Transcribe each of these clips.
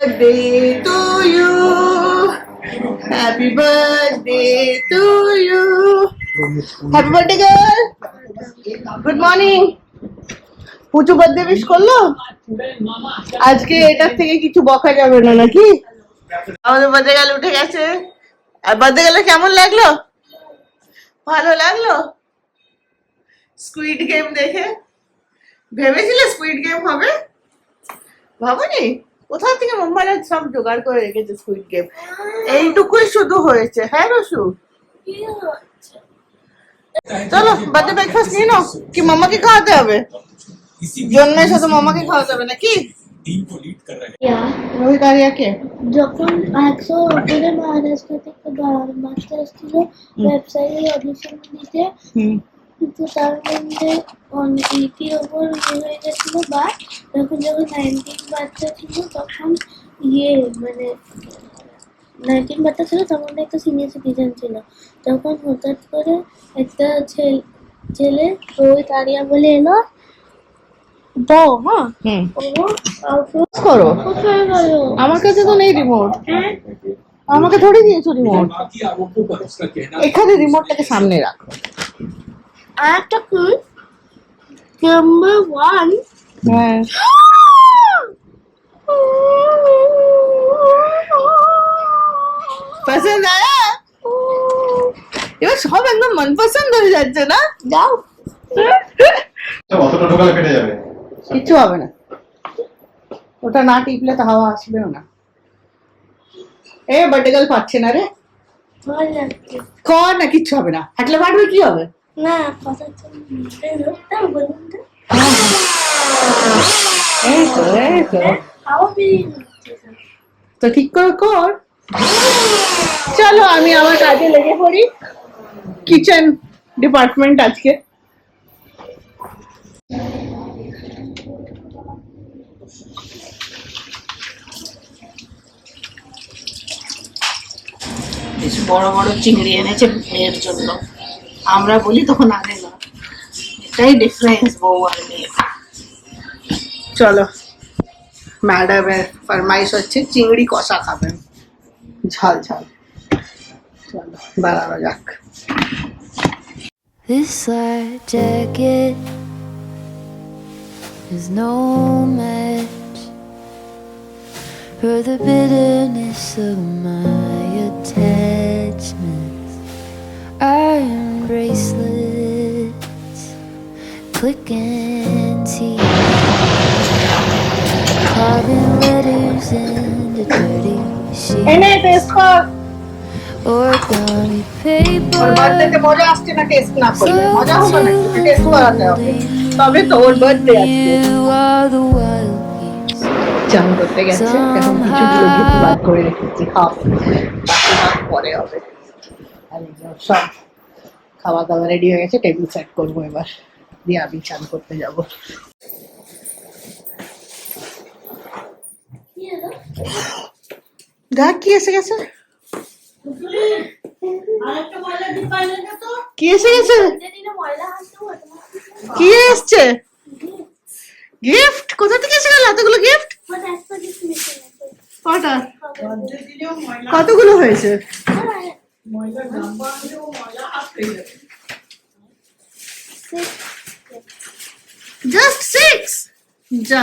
Birthday to you. Happy birthday to you. Happy birthday girl. Good morning. Puchu birthday wish করলো? আজকে এটার থেকে কিছু বকা যাবে না নাকি? আমাদের বার্থডে গার্ল উঠে গেছে। আর বার্থডে গার্ল কেমন লাগলো? ভালো লাগলো? স্কুইড গেম দেখে ভেবেছিলে স্কুইড গেম হবে? ভাবনি? কোথা থেকে মোম্বাইলে সব জোগাড় করে রেখেছে স্কুইড গেম। এইটুকুই শুধু হয়েছে। হ্যাঁ রসু, চলো বার্থডে ব্রেকফাস্ট নিয়ে নাও। কি মামাকে খাওয়াতে হবে? জন্মের সাথে মামাকে খাওয়াতে হবে নাকি? রোহিত আরিয়াকে যখন 100 হোটেলে মহারাষ্ট্র থেকে বাচ্চা এসেছিল ব্যবসায়ী অডিশন দিতে, কিন্তু তার মধ্যে অনেকের ওপর হয়ে গেছিল। বা যখন 19 বাচ্চা ছিল তখন মানে 19 বাচ্চা ছিল, তখন একটা সিনিয়র সিটিজেন ছিল। তখন হঠাৎ করে একটা ছেলে রোহিত আরিয়া বলে এলো, দাও। হ্যাঁ করো। আমার কাছে তো নেই রিমোট। আমাকে ধরে দিয়েছো রিমোট। এখানে রিমোটটাকে সামনে রাখো। আর একটা নাম্বার 1। হ্যাঁ পছন্দ আয়া? এবার সব একদম মন পছন্দ হয়ে যাচ্ছে না? যাও, অতটা ঢোকালে ফেটে যাবে। কিচ্ছু হবে না, ওটা না টিপলে তো হাওয়া আসবেও না। এ বার্থডে গার্ল পাচ্ছে না রে। ভালো লাগছে কর না, কিচ্ছু হবে না। হাঁটলে পারবে, কি হবে? না, কথা বলুন তো। এই তো হাওয়া বেরিয়ে যাচ্ছে। তো ঠিক করে কর। চলো আমি আমার কাজে লেগে পড়ি। কিচেন ডিপার্টমেন্ট আজকে। বেশ বড় বড় চিংড়ি এনেছে মেয়ের জন্য। আমরা বলি তখন আনে না। এটাই ডিফারেন্স বউ আর মেয়ে। চলো, ম্যাডামের ফরমাইশ হচ্ছে চিংড়ি কষা খাবেন, ঝাল ঝাল। চলো বাড়ানো যাক। This light jacket is no match for the bitterness of my attachments. Iron bracelets clicking teeth, carving letters into dirty এনে sheets. টেস্ট কর। Origami paper. ওর বার্থডেতে মজা আসছে না টেস্ট না করলে? মজা হলো না, টেস্ট করাতে হবে। তবে তো ওর বার্থডে আজকে। You are the wild geese. চান করতে গেছে, এখন কিছুগুলো গিফট বার করে রেখেছি। হাফ বাকি হাফ পরে হবে। আর এই যে সব খাওয়া দাওয়া রেডি হয়ে গেছে, টেবিল সেট করবো এবার, দিয়ে আমি চান করতে যাব। দেখ কি এসে গেছে। কি এসে গেছে? কি এসছে? গিফট? কোথা থেকে এসে গেল এতগুলো গিফট? কটা? কতগুলো হয়েছে? জাস্ট 6? যা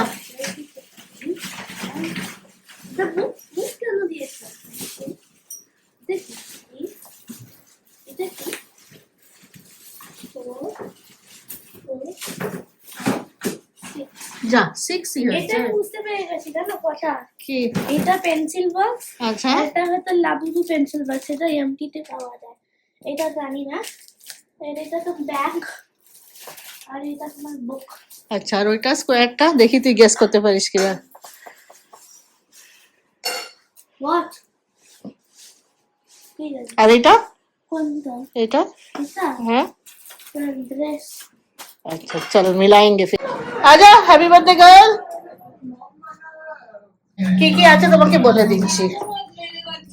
যা 6ই হয়েছে। এটা বুঝতে পেরে গেছি, জানো কথা কি? এটা পেন্সিল বক্স। আচ্ছা, এটা হয়তো লাবুবু পেন্সিল বক্স, এটা এমটিতে পাওয়া যায়। এটা জানি না। এটা তো ব্যাগ, আর এটা তোমার বুক। আচ্ছা, আর ওইটা স্কোয়ারটা দেখি তুই গেস করতে পারিস কিনা। হোয়াট? ঠিক আছে। আর এটা? কোনটা? এটা? এটা হ্যাঁ ড্রেস। अच्छा चलो मिलाएंगे फिर। आजा हैप्पी बर्थडे गर्ल। কি কি আছে তোমাকে বলে দিচ্ছি।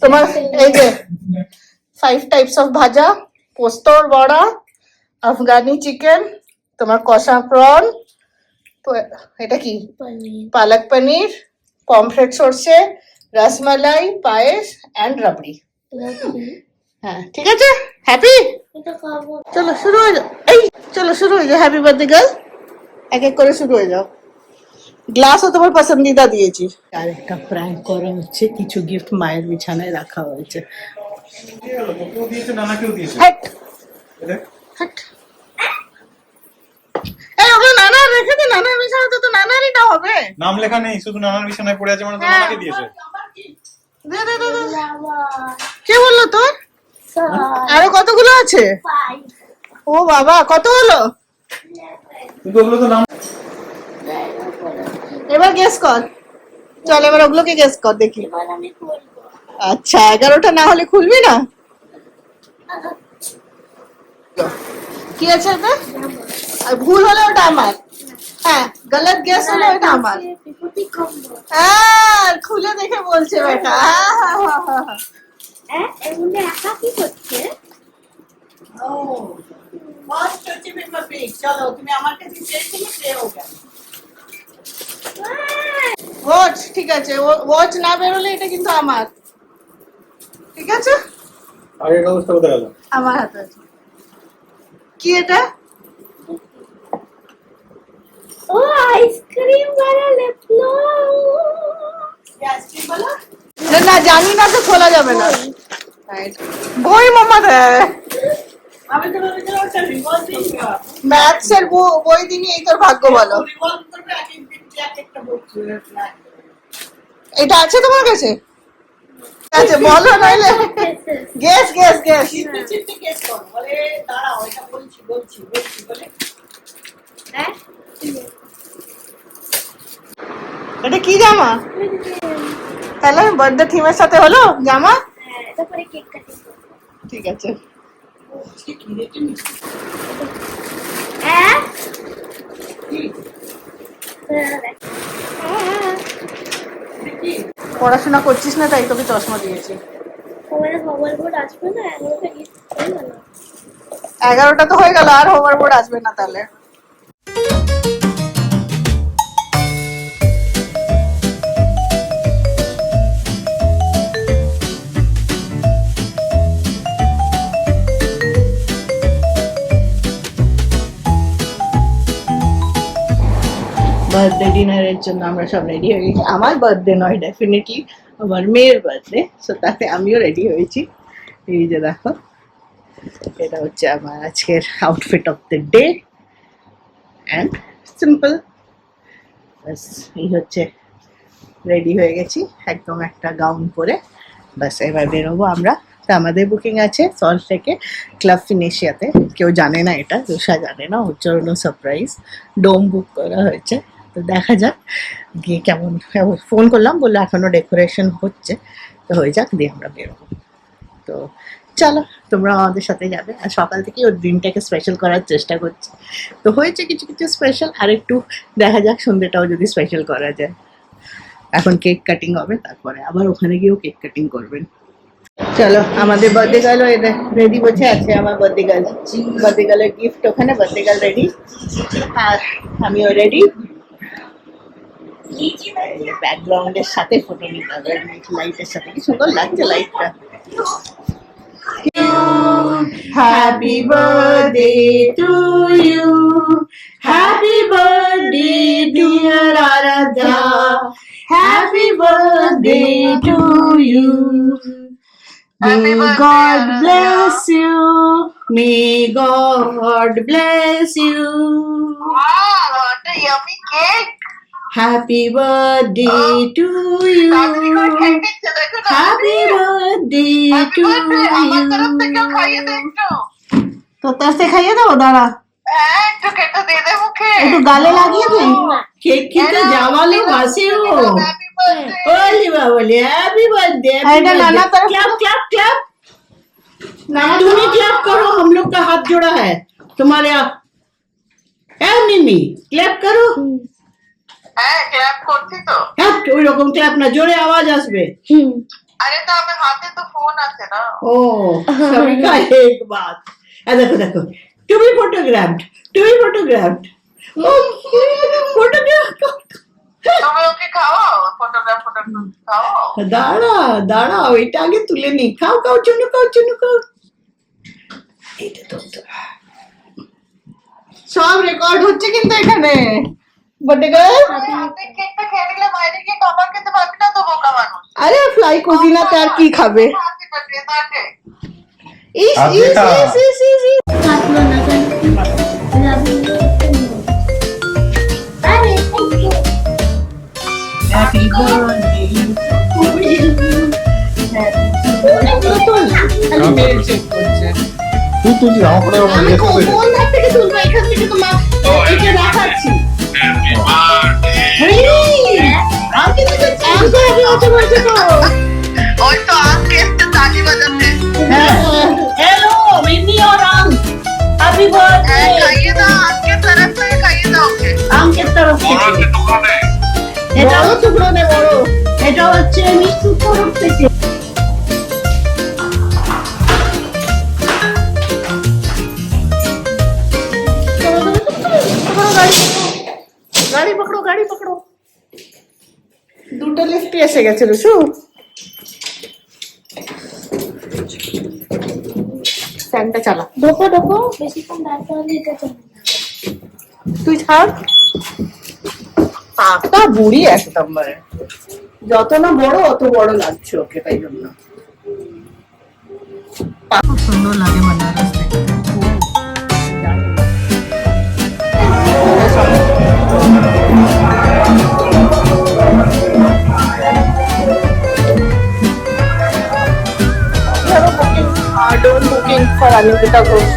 তোমার এই যে 5 টাইপস অফ ভাজা, পোস্তর বড়া, আফগানি চিকেন, তোমার কষা প্রন, এটা কি পনির। পালক পনির, পমফ্রেট সরষে, রসমালাই, পায়েস অ্যান্ড রাবড়ি। রাখি। হ্যাঁ ঠিক আছে, হ্যাপি। এটা খাবো। চলো শুরু হয়ে যাও, এই চলো শুরু হয়ে যাও। হ্যাপি বার্থডে গার্ল, এক এক করে শুরু হয়ে যাও। গ্লাসও তোমার পছন্দিদা দিয়েছি। আর একটা প্র্যাঙ্ক করা হচ্ছে, কিছু গিফট মায়ের বিছানায় রাখা হয়েছে। হ্যাট হ্যাট, এই ওগুলো নানা রেখে দে, নানার বিছানাতে তো নানারই না হবে। নাম লেখা নেই, শুধু নানার বিছানায় পড়ে আছে মানে তো নানাকে দিয়েছে। দে দে দে দে। বাবা। কে বললো তোর? আরো কতগুলো আছে? 5 ও বাবা, কত হলো? কিন্তু ওগুলো তো নাম এবার গেস কর, চল এবার ওগুলোকে গেস কর দেখি। এবার আমি করবো। আচ্ছা 11টা না হলে খুলবি না? কি আছে এটা? আর ভুল হলে ওটা আমার, হ্যাঁ গলত গেস হলে ওটা আমার। বিভূতি কম্বো। আর খুলে দেখে বলছে বেটা। এর মধ্যে একা কি করছে? চলো তুমি আমার কাছে চেয়েছিলে, পেয়েও গেল। ওয়াচ, ঠিক আছে, ওয়াচ না বেরোলে এটা কিন্তু আমার, ঠিক আছে? আগের কাগজটা কোথায় গেল? আমার হাতে আছে। কি এটা? ও আইসক্রিম वाला লিপ আইসক্রিম বলো না, না জানি না তো খোলা যাবে না। বই মামা দেয়, আমি তো ভেবেছিলাম একটা রিভলভিং ম্যাথস এর বই দিনি, এই তোর ভাগ্য বলো। রিভলভ করবে এক এক দিন এক একটা বুক চলে এটা আছে তোমার কাছে? আচ্ছা বলো, নাইলে গেস গেস গেস। চিনতে চিনতে কেস করো, বলে দাঁড়াও এটা বলছি বলছি বলছি বলে হ্যাঁ এটা কি জামা? তাহলে বার্থডে থিমের সাথে হলো জামা? হ্যাঁ তারপরে কেক কাটিং করব। ঠিক আছে। কি কি রেটে নি হ্যাঁ কি পড়াশোনা করছিস না তাই তোকে চশমা দিয়েছি। তোমার মোবাইল বোর্ড আসবে না, এগারোটা গিফট হয়ে গেল। 11টা তো হয়ে গেল, আর হোমওয়ার্ক বোর্ড আসবে না তাহলে। বার্থডে ডিনারের জন্য আমরা সব রেডি হয়ে গেছি। আমার বার্থডে নয়, ডেফিনেটলি আমার মেয়ের বার্থডে, সো তাতে আমিও রেডি হয়েছি। এই যে দেখো, এটা হচ্ছে আমার আজকের outfit of the day, and simple. ব্যাস এই হচ্ছে, রেডি হয়ে গেছি একদম একটা গাউন পরে। ব্যাস এবার বেরোবো আমরা। তো আমাদের বুকিং আছে সল্ট লেকে ক্লাব ফিনিশিয়াতে। কেউ জানে না এটা, রুষা জানে না, ওর জন্য সারপ্রাইজ ডোম বুক করা হয়েছে। তো দেখা যাক গিয়ে কেমন। ফোন করলাম, বললো এখনো ডেকোরেশন হচ্ছে, তো হয়ে যাক দিয়ে আমরা বেরোবো। তো চলো তোমরা আমাদের সাথে যাবে। আর সকাল থেকে ওর দিনটাকে স্পেশাল করার চেষ্টা করছি, তো হয়েছে কিছু কিছু স্পেশাল, আর একটু দেখা যাক সন্ধ্যেটাও যদি স্পেশাল করা যায়। এখন কেক কাটিং হবে, তারপরে আবার ওখানে গিয়েও কেক কাটিং করবেন। চলো আমাদের বার্থডে গার্ল রেডি বসে আছে। আমার বার্থডে গার্লের গিফট ওখানে, বার্থডে গার্ল রেডি আর আমিও রেডি। ব্যাকগ্রাউন্ডের সাথে ফটো নিতে হবে, লাইটের সাথে। কি সুন্দর লাগছে লাইটটা। Happy birthday to you, happy birthday dear Aradhya, happy birthday to you. May God bless you, may God bless you. Wow, what a yummy cake! Happy birthday to you. Happy birthday! Happy birthday Happy to birthday! আমার তরফ you. থেকেও খাইয়ে দে একটু। তো তাতে খাইয়ে দেবো, দাঁড়া হ্যাঁ, একটু কেটে দিয়ে দে মুখে। একটু গালে লাগিয়ে দিই। কেক খেতে জামালো বাসে ও। Happy birthday! ওলি বাবলি, হ্যাপি বার্থডে। এটা নানা तरफ क्लैप क्लैप क्लैप। तुम ही क्लैप करो, हम लोग का हाथ जोड़ा है तुम्हारे। ए मिमी क्लैप करो। হ্যাঁ, ক্ল্যাপ করছি তো। হ্যাঁ ওই রকম ক্ল্যাপ না, জোরে আওয়াজ আসবে। আরে তো আমার হাতে তো ফোন আছে না। ओ सभी का एक बात। देखो देखो, to be photographed, to be photographed. Photograph তুমি ওকে খাওয়াও, ফটোগ্রাফ খাওয়াও। দাঁড়াও এটা আগে তুলে নি। খাও চুনু খাও। এইটা তো সব রেকর্ড হচ্ছে কিন্তু এখানে। বার্থডে গার্ল, তুই কেকটা খেয়ে নিলে বাইরে গিয়ে খাবার খেতে পারবি না তো, বোকা মানুষ। আরে ফ্লাই কুজিনাতে আর কি খাবে? হ্যাপি বার্থডে তাকে। ইস থাকলো না কেন কি লাভি আরে হ্যাপি বার্থডে খালি মেল চেক করছে। তুই তুই আমার পরে আমি কোন ধার থেকে তুলবো? এখান থেকে তো এটা দেখাচ্ছি। আমি তো বলছি তো। ওই তো আজকে একটা তালি বাজাতে। हेलो मिनी और आम हैप्पी হ্যাঁ, बर्थडे খাইয়ে দাও, আজকে তরফ থেকে খাইয়ে দাও ওকে। आम के तरफ থেকে এটা বড় টুকরো নে বড়। এটা হচ্ছে মিষ্টির তরফ থেকে গাড়ি পকড়ো। দুটো লিফটই এসে গেছে রুশু। ফ্যানটা চালা। ঢোকো বেশিক্ষণ দাঁড়াতে হলে এটা চলে না। তুই ছাড়। পাকা বুড়ি একদম, মানে যত না বড় অত বড় লাগছে ওকে, তাই জন্য। খুব সুন্দর লাগে বানারস থেকে। Don't booking for Anukita Ghosh.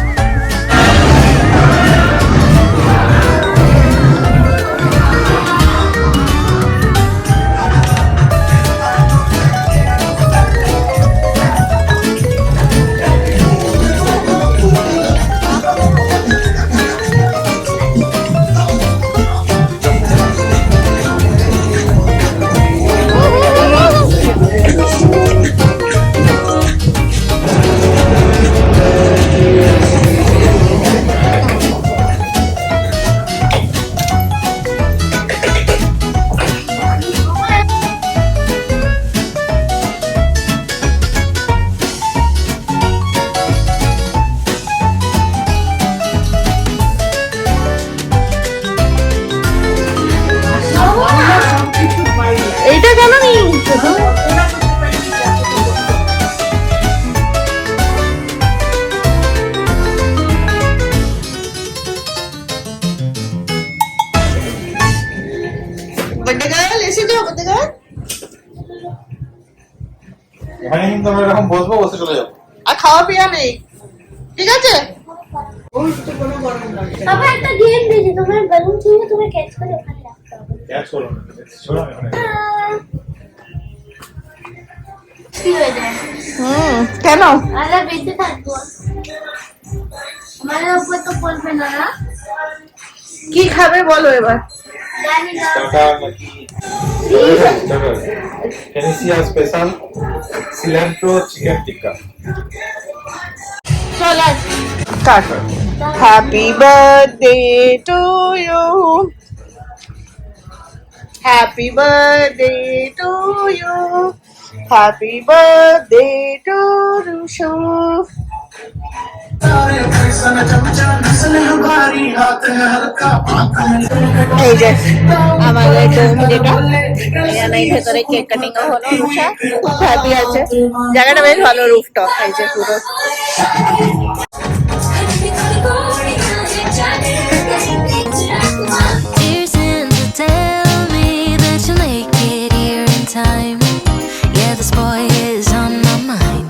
এইটা কেন নি? বার্থডে গার্ল এসেছো? বার্থডে গার্ল এখানে কিন্তু আমরা এরকম বসবো, বসে চলে যাবো। আর খাওয়া পিয়া নেই, ঠিক আছে? বাবা একটা গেম দিয়েছি, তোমার বেলুন ছুঁয়ে তুমি ক্যাচ করে ওখানে রাখতে হবে। এক ছোড়ো না, ছোড়ো না এখানে। কি হয়ে যায়? কেন? আরে বেঁচে থাকবো আমার উপর তো পড়বে না না? কি খাবে বলো এবার? জানি না টাটা নাকি কেনিসিয়া স্পেশাল সিলান্ট্রো চিকেন টিক্কা। চল কাট। Happy birthday to you, happy birthday to you, happy birthday to Rushu. এই যে আমাদের ডোম, যেটা এখানে ভেতরে কেক কাটিং হলো। রুষা খুব হ্যাপি আছে, জায়গাটা বেশ ভালো, রুফটপ। এই যে পুরো Dear Santa, tell me that you'll make it here in time. Yeah, this boy is on my mind.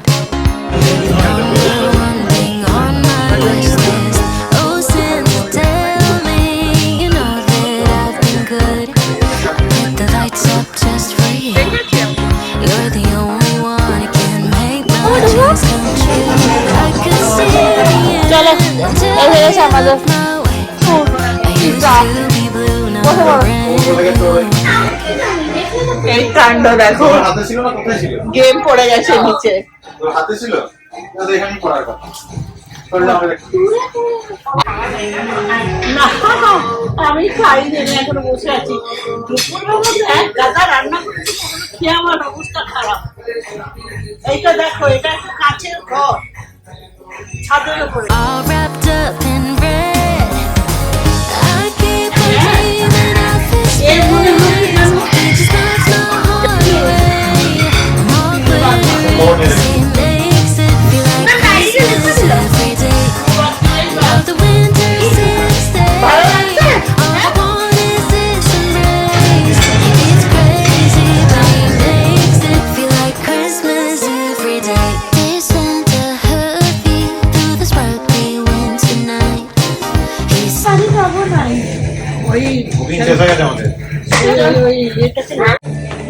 Number one thing on my wish list. Oh, Santa, tell me you know that I've been good. Hit the lights up just for you. You're the only one who can make my dreams come true. I could see the end চলো এই হয়েছে আমাদের of my way. I used to be blue, now I'm red. এই কাণ্ড দেখো, তোর হাতে ছিল না, কোথায় ছিল? গেম পড়ে গেছে নিচে। তোর হাতে ছিল, তো এখানে পড়ার কথা। চলে আমরা দেখি। না আমি খাইনি, আমি এখনো বসে আছি। দুপুরবেলা এক গাদা রান্না করেছি, এখনো খেয়ে আমার অবস্থা খারাপ। এইটা দেখো, এটা একটা কাঁচের ঘর, ছাদের উপরে। All wrapped up in red. I keep on dreaming of this এর মনে হয় যেন It just melts my heart away. All glitters, it makes it feel like Christmas every day. Love the winter since day. All I want is this embrace. It's crazy, but it makes it feel like Christmas every day. Dear Santa, hug me through the sparkly winter night. He's পানি খাবো নাই। ওই booking শেষ হয়ে গেছে আমাদের। ওই এটাতে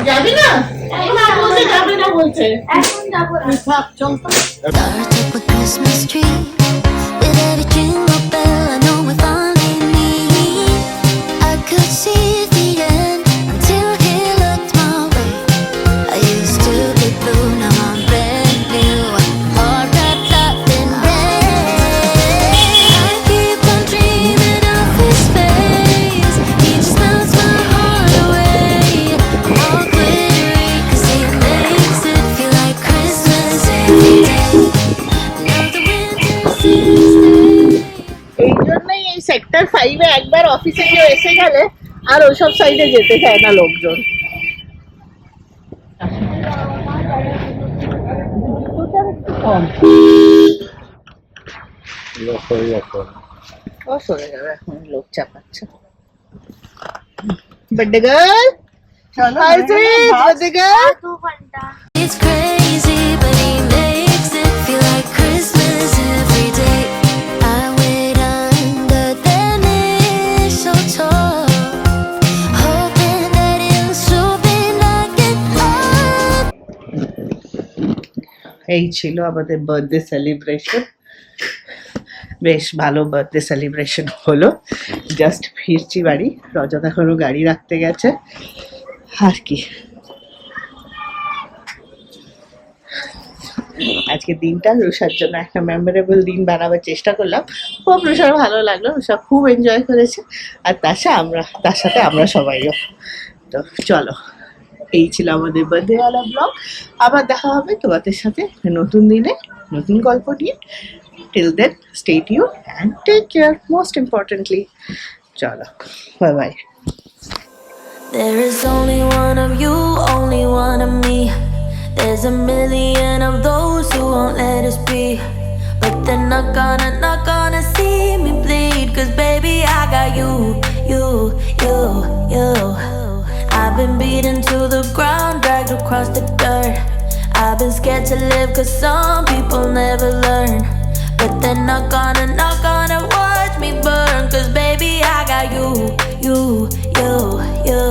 যাবি না? না বলছে যাবে না বলছে। এখন যাবো না। থাক, চল তো। start up a Christmas tree. With every jingle bell, I know if only me I could see the end until he looked my way. I used to be blue, now I'm brand new, all wrapped up in red. I keep on dreaming of his face. He just melts my heart away. All glittery 'cause he makes it feel like Christmas every day. Love the winter since day. এই জন্যই এই sector 5 এ একবার অফিসে কেউ এসে গেলে আর ওসব সাইডে যেতে চায় না লোকজন। ও সরে যাবে, এখন লোক চাপাচ্ছে। Birthday girl, hi sweet birthday girl. 2 ঘন্টা। It's crazy, but he makes it feel like Christmas every day. I wait under the mistletoe, hoping that he'll soon be knocking on. এই ছিল আমাদের বার্থডে সেলিব্রেশন। বেশ ভালো birthday celebration হলো। Just ফিরছি বাড়ি, রজত এখনো গাড়ি রাখতে গেছে। আর কি, আজকে দিনটা রুষার জন্য একটা মেমোরেবল দিন বানাবার চেষ্টা করলাম। খুব রুষার ভালো লাগলো, রুষা খুব এনজয় করেছে, আর তার সাথে আমরা সবাইও। তো চলো, এই ছিল আমাদের বার্থডে ওয়ালা ব্লগ। আবার দেখা হবে তোমাদের সাথে নতুন দিনে নতুন গল্প নিয়ে। Till then stay tuned and take care, most importantly. চলো, bye bye. There is only one of you, only one of me. There's a million of those who won't let us be, but they're not gonna see me bleed. 'Cause baby, I got you, you, you, you. I've been beaten to the ground, dragged across the dirt. I've been scared to live 'cause some people never learn, but they're not gonna watch me burn. 'Cause baby, I got you, you, you, you.